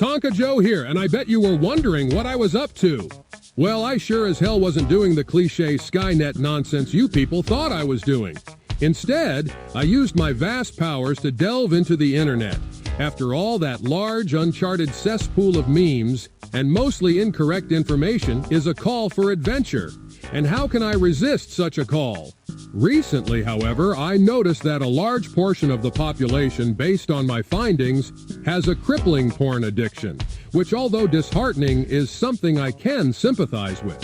Tonka Joe here, and I bet you were wondering what I was up to. Well, I sure as hell wasn't doing the cliche Skynet nonsense you people thought I was doing. Instead, I used my vast powers to delve into the internet. After all, that large, uncharted cesspool of memes and mostly incorrect information is a call for adventure. And how can I resist such a call? Recently, however, I noticed that a large portion of the population, based on my findings, has a crippling porn addiction, which, although disheartening, is something I can sympathize with.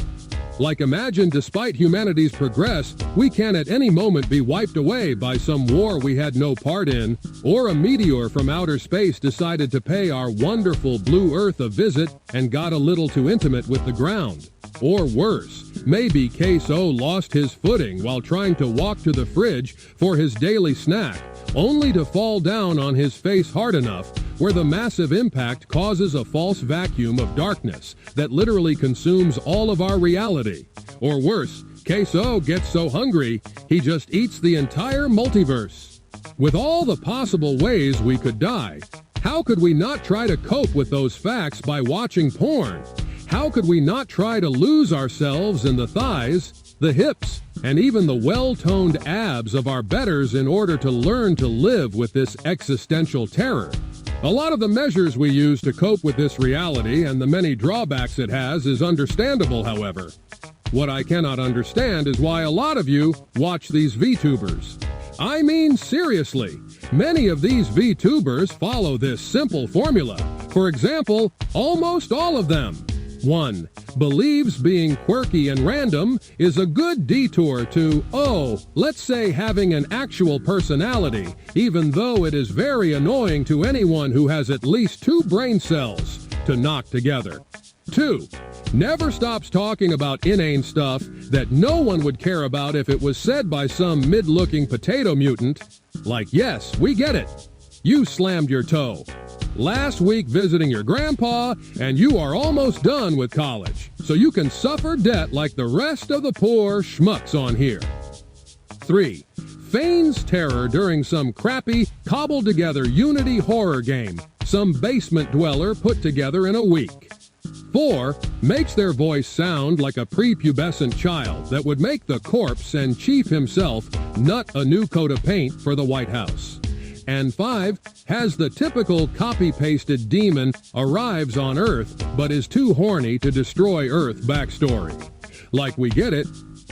Like, imagine despite humanity's progress, we can at any moment be wiped away by some war we had no part in, or a meteor from outer space decided to pay our wonderful blue Earth a visit and got a little too intimate with the ground. Or worse, maybe Queso lost his footing while trying to walk to the fridge for his daily snack, only to fall down on his face hard enough where the massive impact causes a false vacuum of darkness that literally consumes all of our reality. Or worse, Queso gets so hungry, he just eats the entire multiverse. With all the possible ways we could die, how could we not try to cope with those facts by watching porn? How could we not try to lose ourselves in the thighs, the hips, and even the well-toned abs of our betters in order to learn to live with this existential terror? A lot of the measures we use to cope with this reality and the many drawbacks it has is understandable, however. What I cannot understand is why a lot of you watch these VTubers. I mean, seriously, many of these VTubers follow this simple formula. For example, almost all of them. 1. Believes being quirky and random is a good detour to, let's say having an actual personality, even though it is very annoying to anyone who has at least 2 brain cells to knock together. 2. Never stops talking about inane stuff that no one would care about if it was said by some mid-looking potato mutant. Like, yes, we get it. You slammed your toe last week visiting your grandpa, and you are almost done with college, so you can suffer debt like the rest of the poor schmucks on here. 3. Feigns terror during some crappy, cobbled-together Unity horror game some basement dweller put together in a week. 4. Makes their voice sound like a prepubescent child that would make the corpse and chief himself nut a new coat of paint for the White House. And 5, has the typical copy-pasted demon arrives on Earth but is too horny to destroy Earth backstory. Like, we get it,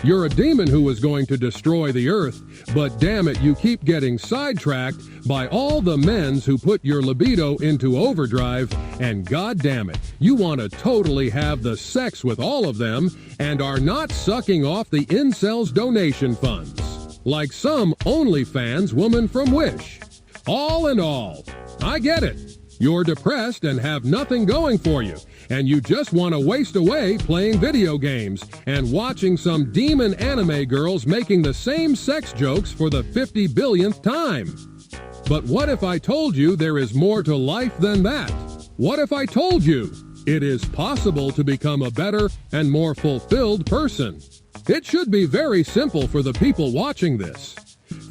you're a demon who was going to destroy the Earth, but damn it, you keep getting sidetracked by all the men's who put your libido into overdrive, and god damn it, you want to totally have the sex with all of them and are not sucking off the incels' donation funds. Like some OnlyFans woman from Wish. All in all, I get it. You're depressed and have nothing going for you, and you just want to waste away playing video games and watching some demon anime girls making the same sex jokes for the 50 billionth time. But what if I told you there is more to life than that? What if I told you it is possible to become a better and more fulfilled person? It should be very simple for the people watching this.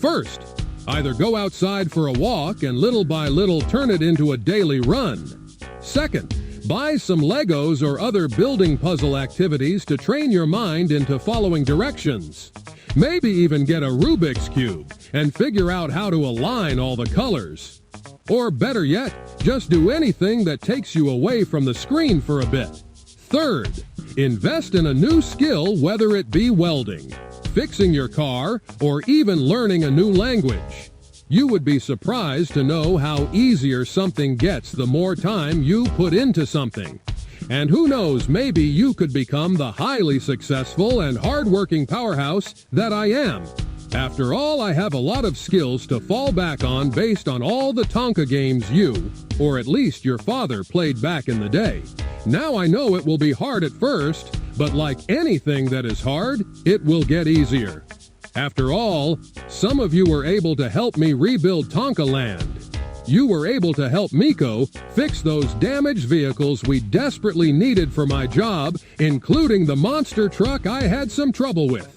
First, either go outside for a walk and little by little turn it into a daily run. Second, buy some Legos or other building puzzle activities to train your mind into following directions. Maybe even get a Rubik's Cube and figure out how to align all the colors. Or better yet, just do anything that takes you away from the screen for a bit. Third, invest in a new skill, whether it be welding, fixing your car, or even learning a new language. You would be surprised to know how easier something gets the more time you put into something. And who knows, maybe you could become the highly successful and hard-working powerhouse that I am. After all, I have a lot of skills to fall back on based on all the Tonka games you, or at least your father, played back in the day. Now I know it will be hard at first, but like anything that is hard, it will get easier. After all, some of you were able to help me rebuild Tonka Land. You were able to help Miko fix those damaged vehicles we desperately needed for my job, including the monster truck I had some trouble with.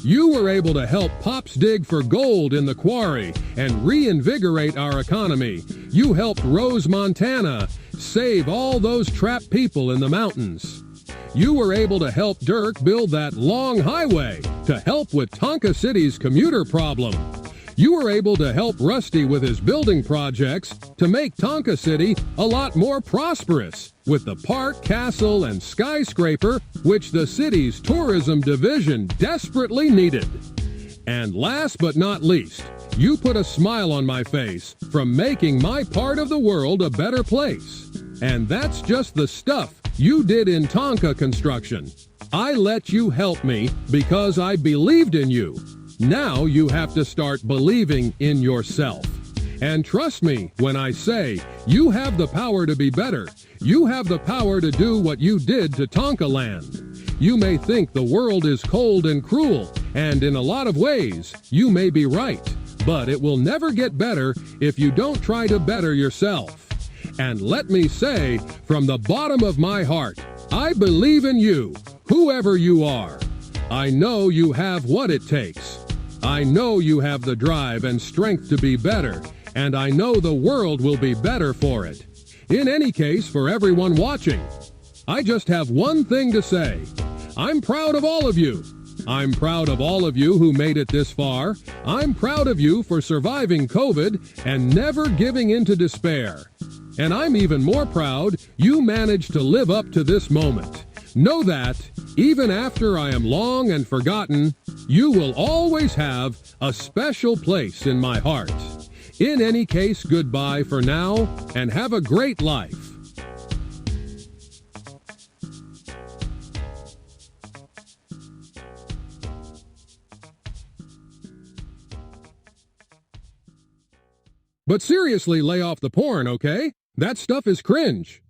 You were able to help Pops dig for gold in the quarry and reinvigorate our economy. You helped Rose Montana Save all those trapped people in the mountains. You were able to help Dirk build that long highway to help with Tonka City's commuter problem. You were able to help Rusty with his building projects to make Tonka City a lot more prosperous with the park, castle, and skyscraper which the city's tourism division desperately needed. And last but not least, you put a smile on my face from making my part of the world a better place. And that's just the stuff you did in Tonka construction. I let you help me because I believed in you. Now you have to start believing in yourself. And trust me when I say you have the power to be better. You have the power to do what you did to Tonka Land. You may think the world is cold and cruel, and in a lot of ways, you may be right. But it will never get better if you don't try to better yourself. And let me say, from the bottom of my heart, I believe in you, whoever you are. I know you have what it takes. I know you have the drive and strength to be better, and I know the world will be better for it. In any case, for everyone watching, I just have one thing to say. I'm proud of all of you. I'm proud of all of you who made it this far. I'm proud of you for surviving COVID and never giving in to despair. And I'm even more proud you managed to live up to this moment. Know that, even after I am long and forgotten, you will always have a special place in my heart. In any case, goodbye for now, and have a great life. But seriously, lay off the porn, okay? That stuff is cringe.